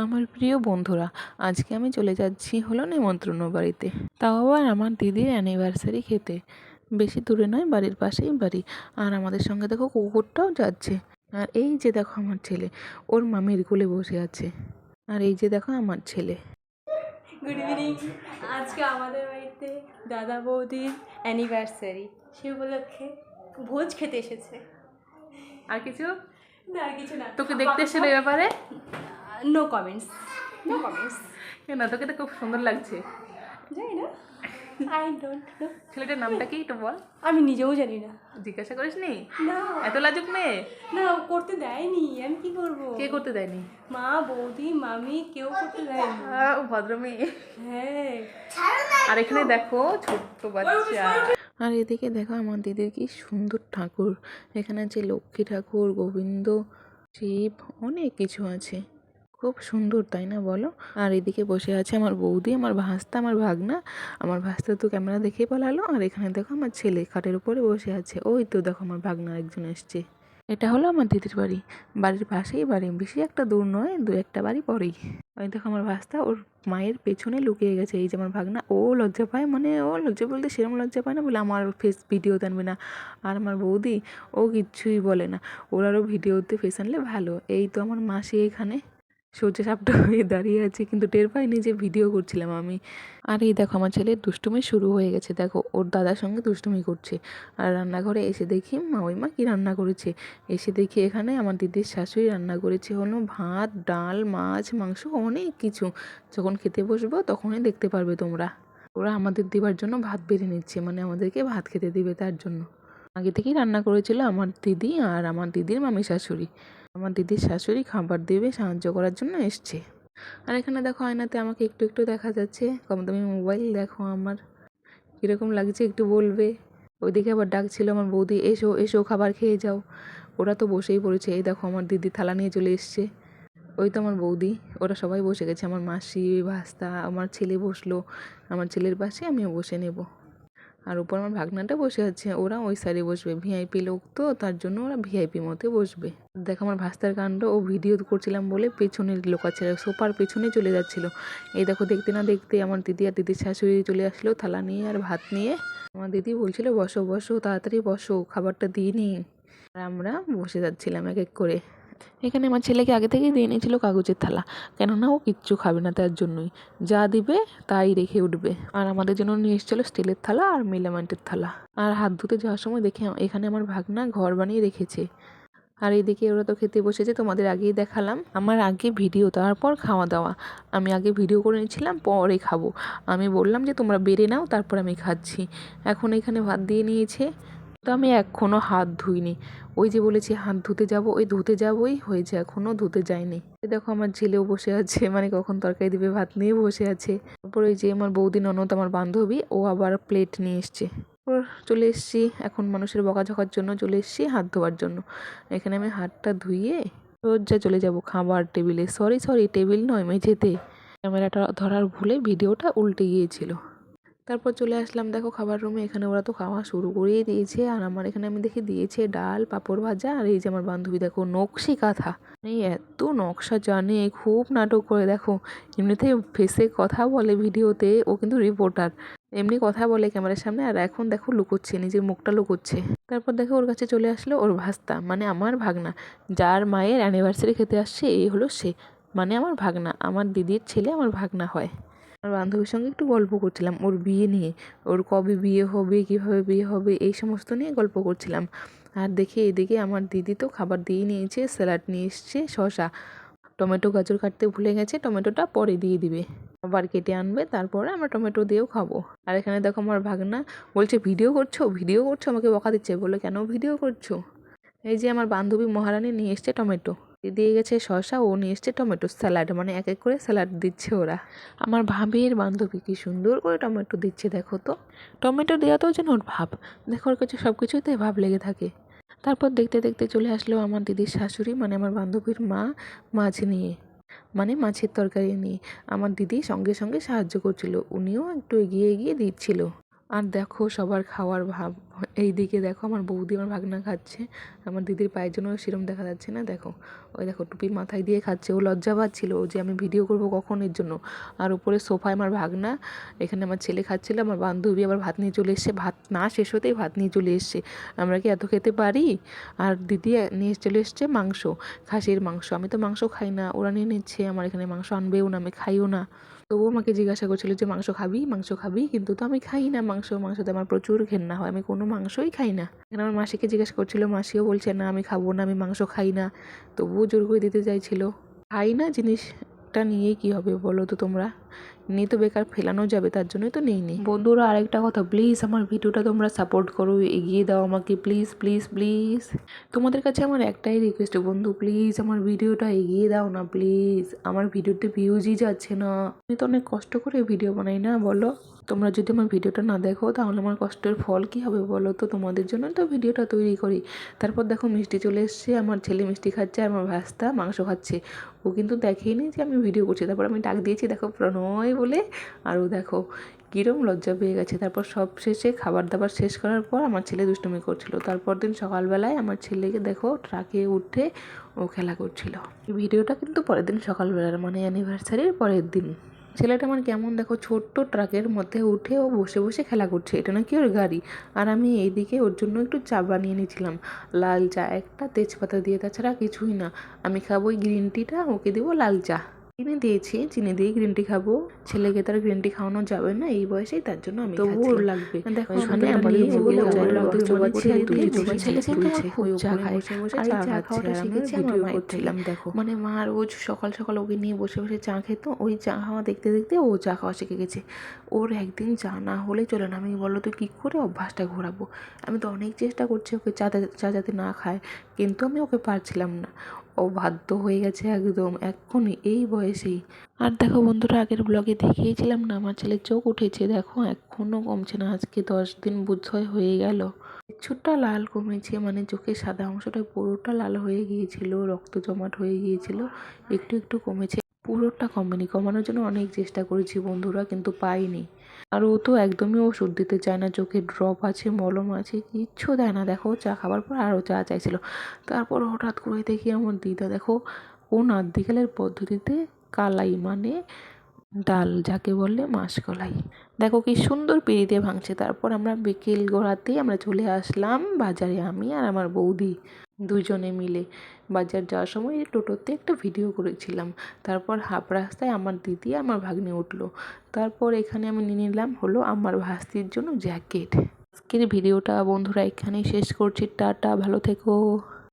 আমার প্রিয় বন্ধুরা, আজকে আমি চলে যাচ্ছি হলো নিমন্ত্রণ বাড়িতে, তাও আবার আমার দিদির অ্যানিভার্সারি খেতে। বেশি দূরে নয়, বাড়ির পাশেই বাড়ি। আর আমাদের সঙ্গে দেখো কুকুরটাও যাচ্ছে। আর এই যে দেখো আমার ছেলে, ওর মামির কোলে বসে আছে। আর এই যে দেখো আমার ছেলে। Good evening. আজকে আমাদের বাড়িতে দাদা বৌদির অ্যানিভার্সারি, সে উপলক্ষে ভোজ খেতে এসেছে। আর কিছু না, আর কিছু না। তোকে দেখতে এসে এই ব্যাপারে নো কমেন্টস, নো কমেন্টস। কেন? তোকে তো খুব সুন্দর লাগছে। জানি না, আই ডোন্ট নো। ছেলেটার নামটা কি একটু বল। আমি নিজেও জানি না। জিজ্ঞাসা করিস নি? না, এত লাজুক মেয়ে? না, করতে দেয়নি। আমি কি করবো? কে করতে দেয়নি? মা, বৌদি, মামি কেউ করতে দেয়নি। ভদ্র মেয়ে। হ্যাঁ। আর এখানে দেখো ছোট্ট বাচ্চা। আর এদিকে দেখো আমার দিদির কি সুন্দর ঠাকুর। এখানে আছে লক্ষ্মী ঠাকুর, গোবিন্দ, শিব, অনেক কিছু আছে। খুব সুন্দর, তাই না বলো? আর এদিকে বসে আছে আমার বৌদি, আমার ভাস্তা, আমার ভাগনা। আমার ভাস্তা তো ক্যামেরা দেখেই পালালো। আর এখানে দেখো আমার ছেলে খাটের উপরে বসে আছে। ওই তো দেখো আমার ভাগনা একজন এসছে। এটা হলো আমার দিদির বাড়ি। বাড়ির পাশেই বাড়ি, বেশি একটা দূর নয়, 2-1টা বাড়ি পরেই। ওই দেখো আমার ভাস্তা ওর মায়ের পেছনে লুকিয়ে গেছে। এই যে আমার ভাগনা, ও লজ্জা পায়, মানে ও লজ্জা বলতে সেরকম লজ্জা পায় না বলে আমার ফেস ভিডিওতে আনবে না। আর আমার বৌদি, ও কিচ্ছুই বলে না, ওর আরও ভিডিওতে ফেস আনলে ভালো। এই তো আমার মাসি এখানে সোজা সাপটা হয়ে দাঁড়িয়ে আছে, কিন্তু টের পাইনি যে ভিডিও করছিলাম আমি। আর এই দেখো আমার ছেলের দুষ্টুমি শুরু হয়ে গেছে। দেখো ওর দাদার সঙ্গে দুষ্টুমি করছে। আর রান্নাঘরে এসে দেখি ওই মা কী রান্না করেছে। এসে দেখি এখানে আমার দিদির শাশুড়ি রান্না করেছে হলো ভাত, ডাল, মাছ, মাংস, অনেক কিছু। যখন খেতে বসবো তখনই দেখতে পারবে তোমরা। ওরা আমাদের দেবার জন্য ভাত বেড়ে নিচ্ছে, মানে আমাদেরকে ভাত খেতে দিবে তার জন্য। আগে থেকেই রান্না করেছিল আমার দিদি আর আমার দিদির মামি শাশুড়ি। আমার দিদির শাশুড়ি খাবার দেবে সাহায্য করার জন্য এসছে। আর এখানে দেখো আয়নাতে আমাকে একটু একটু দেখা যাচ্ছে। কম দামি মোবাইল, দেখো আমার কীরকম লাগছে একটু বলবে। ওইদিকে আবার ডাকছিল আমার বৌদি, এসো এসো খাবার খেয়ে যাও। ওরা তো বসেই পড়েছে। এই দেখো আমার দিদি থালা নিয়ে চলে এসছে। ওই তো আমার বৌদি, ওরা সবাই বসে গেছে। আমার মাসি, ভাস্তা, আমার ছেলে বসলো। আমার ছেলের পাশে আমিও বসে নেব। আর উপর আমার ভাগনাটা বসে আছে। ওরা ওই সাইডে বসবে, ভিআইপি লোক তো, তার জন্য ওরা ভিআইপি মতে বসবে। দেখো আমার ভাস্তার কাণ্ড, ও ভিডিও করছিলাম বলে পেছনের লোক আছে, সোফার পেছনে চলে যাচ্ছিল। এই দেখো দেখতে না দেখতে আমার দিদি আর দিদির শাশুড়ি চলে আসলো থালা নিয়ে আর ভাত নিয়ে। আমার দিদি বলছিল বসো বসো, তাড়াতাড়ি বসো, খাবারটা দিয়ে নিই। আর আমরা বসে যাচ্ছিলাম এক এক করে। এখানে আমার ছেলেকে আগে থেকেই দিয়ে নিয়েছিল কাগজের থালা, কেননা ও কিচ্ছু খাবে না, তার জন্যই যা দিবে তাই রেখে উঠবে। আর আমাদের জন্য নিয়ে এসেছিলো স্টিলের থালা আর মেলামাইটের থালা। আর হাত ধুতে যাওয়ার সময় দেখে এখানে আমার ভাগনা ঘর বানিয়ে রেখেছে। আর এইদিকে ওরা তো খেতে বসেছে, তোমাদের আগেই দেখালাম। আমার আগে ভিডিও, তারপর খাওয়া দাওয়া। আমি আগে ভিডিও করে নিয়েছিলাম, পরে খাবো। আমি বললাম যে তোমরা বেড়ে নাও, তারপর আমি খাচ্ছি। এখন এখানে ভাত দিয়ে নিয়েছে, তো আমি এখনও হাত ধুইনি। ওই যে বলেছি হাত ধুতে যাব, ওই ধুতে যাবই হয়েছে, এখনও ধুতে যায়নি। দেখো আমার ছেলেও বসে আছে, মানে কখন তরকারি দিবে ভাত নিয়ে বসে আছে। তারপর ওই যে আমার বৌদি ননদ, আমার বান্ধবী, ও আবার প্লেট নিয়ে এসছে। চলে এসছি এখন মানুষের বকাঝকার জন্য, চলে এসছি হাত ধোয়ার জন্য। এখানে আমি হাতটা ধুইয়ে সোজা চলে যাব খাবার টেবিলে। সরি টেবিল নয়, মেঝেতে। ক্যামেরাটা ধরার ভুলে ভিডিওটা উল্টে গিয়েছিল। তারপর চলে আসলাম দেখো খাবার রুমে। এখানে ওরা তো খাওয়া শুরু করেই দিয়েছে। আর আমার এখানে আমি দেখি দিয়েছে ডাল, পাঁপড় ভাজা। আর এই যে আমার বান্ধবী দেখো নকশি কাঁথা, এই এত নকশা জানে, খুব নাটক করে। দেখো এমনিতেই ফেসে কথা বলে ভিডিওতে, ও কিন্তু রিপোর্টার, এমনি কথা বলে ক্যামেরার সামনে। আর এখন দেখো লুকোচ্ছে, নিজের মুখটা লুকোচ্ছে। তারপর দেখো ওর কাছে চলে আসলো ওর ভাস্তা, মানে আমার ভাগনা, যার মায়ের অ্যানিভার্সারি খেতে আসছে এই হলো সে, মানে আমার ভাগনা, আমার দিদির ছেলে আমার ভাগনা হয়। আমার বান্ধবীর সঙ্গে একটু গল্প করছিলাম ওর বিয়ে নিয়ে, ওর কবে বিয়ে হবে, কীভাবে বিয়ে হবে, এই সমস্ত নিয়ে গল্প করছিলাম। আর দেখি এদিকে আমার দিদি তো খাবার দিয়ে নিয়েছে, স্যালাড নিয়ে এসছে, শসা, টমেটো, গাজর কাটতে ভুলে গেছে, টমেটোটা পরে দিয়ে দিবে, আবার কেটে আনবে, তারপরে আমরা টমেটো দিয়েও খাবো। আর এখানে দেখো আমার ভাগনা বলছে ভিডিও করছো, ভিডিও করছো, আমাকে বকা দিচ্ছে, বলে কেন ভিডিও করছো। এই যে আমার বান্ধবী মহারানী নিয়ে এসছে টমেটো, দিয়ে গেছে শসা, ও নিয়ে এসছে টমেটো স্যালাড, মানে এক এক করে স্যালাড দিচ্ছে ওরা। আমার ভাবির বান্ধবী কি সুন্দর করে টমেটো দিচ্ছে, দেখো তো। টমেটো দেওয়াতেও যেন ওর ভাব, দেখো ওর কাছে সব কিছুতেই ভাব লেগে থাকে। তারপর দেখতে দেখতে চলে আসলো আমার দিদির শাশুড়ি, মানে আমার বান্ধবীর মা, মাছ নিয়ে, মানে মাছের তরকারি নিয়ে। আমার দিদি সঙ্গে সঙ্গে সাহায্য করছিল, উনিও একটু এগিয়ে এগিয়ে দিচ্ছিল। আর দেখো সবার খাওয়ার ভাব। এই দিকে দেখো আমার বৌদি, আমার ভাগনা খাচ্ছে। আমার দিদির পায়ের জন্য সেরম দেখা যাচ্ছে না, দেখো ওই দেখো টুপি মাথায় দিয়ে খাচ্ছে, ও লজ্জা পাচ্ছিল যে আমি ভিডিও করব কখন এর জন্য। আর উপরে সোফায় আমার ভাগনা, এখানে আমার ছেলে খাচ্ছিল, আমার বান্ধবী আবার ভাত নিয়ে চলে এসছে, ভাত না শেষ হতেই ভাত নিয়ে চলে এসছে। আমরা কি এত খেতে পারি? আর দিদি নিয়ে চলে এসছে মাংস, খাসির মাংস। আমি তো মাংস খাই না, ওরা নিয়ে নিচ্ছে, আমার এখানে মাংস আনবেও না, আমি খাইও না। তবুও আমাকে জিজ্ঞাসা করছিল যে মাংস খাবি, মাংস খাবি, কিন্তু তো আমি খাই না মাংসতে আমার প্রচুর ঘেন্না হয়, আমি কোনো মাংসই খাই না। এখানে আমার মাসিকে জিজ্ঞাসা করছিল, মাসিও বলছে না আমি খাবো না, আমি মাংস খাই না, তবুও জোর করে দিতে চাইছিল। খাই না জিনিসটা নিয়ে কি হবে বলো তো তোমরা? নিয়ে তো বেকার ফেলানো যাবে, তার জন্যই তো নেই। বন্ধুরা আরেকটা কথা, প্লিজ আমার ভিডিওটা তোমরা সাপোর্ট করো, এগিয়ে দাও আমাকে, প্লিজ প্লিজ প্লিজ। তোমাদের কাছে আমার একটাই রিকোয়েস্ট বন্ধু, প্লিজ আমার ভিডিওটা এগিয়ে দাও না প্লিজ। আমার ভিডিওতে ভিউজই যাচ্ছে না। আমি তো অনেক কষ্ট করে ভিডিও বানাই না বলো? তোমরা যদি আমার ভিডিওটা না দেখো তাহলে আমার কষ্টের ফল কি হবে বলো তো? তোমাদের জন্য তো ভিডিওটা তৈরি করি। তারপর দেখো মিষ্টি চলে এসছে, আমার ছেলে মিষ্টি খাচ্ছে, আর আমার ভাস্তা মাংস খাচ্ছে। ও কিন্তু দেখেইনি যে আমি ভিডিও করছি। তারপর আমি ডাক দিয়েছি দেখো প্রণয় বলে, আর ও দেখো কীরকম লজ্জা পেয়ে গেছে। তারপর সব শেষে খাবার দাবার শেষ করার পর আমার ছেলে দুষ্টুমি করছিল। তারপর দিন সকালবেলায় আমার ছেলেকে দেখো ট্রাকে উঠে ও খেলা করছিল। ভিডিওটা কিন্তু পরের দিন সকালবেলার, মানে অ্যানিভার্সারির পরের দিন। ছেলেটা আমার কেমন দেখো, ছোট্ট ট্রাকের মধ্যে উঠে ও বসে বসে খেলা করছে, এটা নাকি ওর গাড়ি। আর আমি এইদিকে ওর জন্য একটু চা বানিয়ে নিয়েছিলাম, লাল চা একটা তেজপাতা দিয়ে, তাছাড়া কিছুই না। আমি খাবো ওই গ্রিন টিটা, ওকে দেবো লাল চা। চিনি দিয়েছি, চিনি দিয়ে গ্রিন টি খাবো। ছেলেকে তার গ্রিন টি খাওয়ানো যাবে না এই বয়সেই, তার জন্য আমি তবুও ওর লাগবে। দেখো ওখানে আমাদের দেখো মানে মা রোজ সকাল সকাল ওকে নিয়ে বসে বসে চা খেত, ওই চা খাওয়া দেখতে দেখতে ও চা খাওয়া শিখে গেছে। ওর একদিন চা না হলে চলে না। আমি বলো তো কী করে অভ্যাসটা ঘোরাবো? আমি তো অনেক চেষ্টা করছি ওকে চা যাতে না খায়, কিন্তু আমি ওকে পারছিলাম না। ও বাধ্য হয়ে গেছে একদম এক্ষুনি এই বয়সেই। আর দেখো বন্ধুরা আগের ব্লগে দেখিয়েছিলাম না আমার ছেলের চোখ উঠেছে, দেখো এখনও কমছে না, আজকে 10 দিন বোধহয় হয়ে গেল। কিছুটা লাল কমেছে, মানে চোখের সাদা অংশটা পুরোটা লাল হয়ে গিয়েছিল, রক্ত জমাট হয়ে গিয়েছিল, একটু একটু কমেছে, পুরোটা কমেনি। কমানোর জন্য অনেক চেষ্টা করেছি বন্ধুরা, কিন্তু পাইনি। আর ও তো একদমই ওষুধ দিতে চায় না, চোখে ড্রপ আছে, মলম আছে, কিচ্ছু দেয় না। দেখো চা খাবার পর আরও চা চাইছিল। তারপর হঠাৎ করে দেখি আমার দিদা দেখো কোন আদ্যিকালের পদ্ধতিতে কালাই, মানে ডাল যাকে বলে মাসকলাই, দেখো কি সুন্দর পিঁড়ি দিয়ে ভাঙছে। তারপর আমরা বিকেল গড়াতেই আমরা চলে আসলাম বাজারে, আমি আর আমার বৌদি দুজনে মিলে। বাজার যাওয়ার সময় টোটোতে একটা ভিডিও করেছিলাম। তারপর হাফ রাস্তায় আমার দিদি আমার ভাগ্নে উঠলো। তারপর এখানে আমি নিয়ে নিলাম হলো আমার ভাস্তির জন্য জ্যাকেট। আজকের ভিডিওটা বন্ধুরা এখানেই শেষ করছি, টাটা, ভালো থেকো।